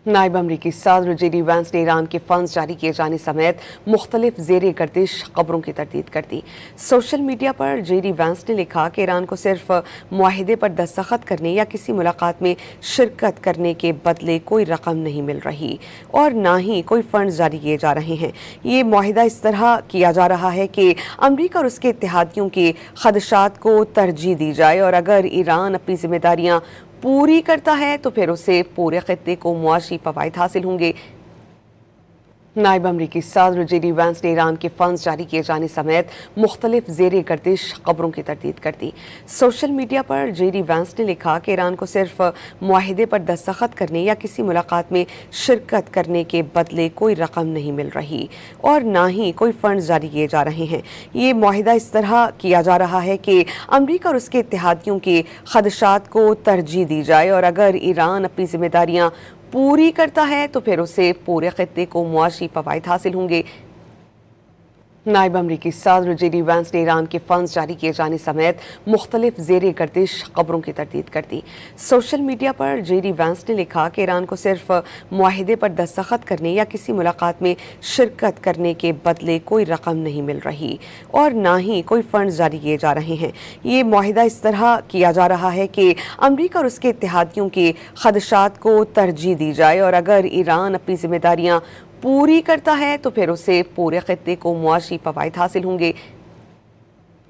नायब अमरीकी सदर जेडी वैंस ने ईरान के फंड्स जारी किए जाने समेत मुख्तलिफ ज़ेर गर्दिश खबरों की तरदीद कर दी। सोशल मीडिया पर जेडी वैंस ने लिखा कि ईरान को सिर्फ मुआहिदे पर दस्तखत करने या किसी मुलाकात में शिरकत करने के बदले कोई रकम नहीं मिल रही और ना ही कोई फंड जारी किए जा रहे हैं। ये मुआहिदा इस तरह किया जा रहा है कि अमरीका और उसके इत्तेहादियों के खदशात को तरजीह दी जाए और अगर ईरान अपनी जिम्मेदारियां पूरी करता है तो फिर उसे पूरे खित्ते को मुआशी फवायद हासिल होंगे। नायब अमरीकी सदर जेडी वैंस ने ईरान के फंड्स जारी किए जाने समेत मुख्तलिफ ज़ेर गर्दिश खबरों की तरदीद कर दी। सोशल मीडिया पर जेडी वैंस ने लिखा कि ईरान को सिर्फ मुआहिदे पर दस्तखत करने या किसी मुलाकात में शिरकत करने के बदले कोई रकम नहीं मिल रही और ना ही कोई फंड जारी किए जा रहे हैं। ये मुआहिदा इस तरह किया जा रहा है कि अमरीका और उसके इत्तेहादियों के खदशात को तरजीह दी जाए और अगर ईरान अपनी जिम्मेदारियां पूरी करता है तो फिर उसे पूरे खित्ते को मुआशी फवायद हासिल होंगे। नायब अमरीकी सदर जेडी वैंस ने ईरान के फंड्स जारी किए जाने समेत मुख्तलिफ ज़ेर गर्दिश खबरों की तरदीद कर दी। सोशल मीडिया पर जेडी वैंस ने लिखा कि ईरान को सिर्फ मुआहिदे पर दस्तखत करने या किसी मुलाकात में शिरकत करने के बदले कोई रकम नहीं मिल रही और ना ही कोई फंड जारी किए जा रहे हैं। ये मुआहिदा इस तरह किया जा रहा है कि अमरीका और उसके इत्तेहादियों के खदशात को तरजीह दी जाए और अगर ईरान अपनी जिम्मेदारियां पूरी करता है तो फिर उसे पूरे खित्ते को मुआशी फवायद हासिल होंगे।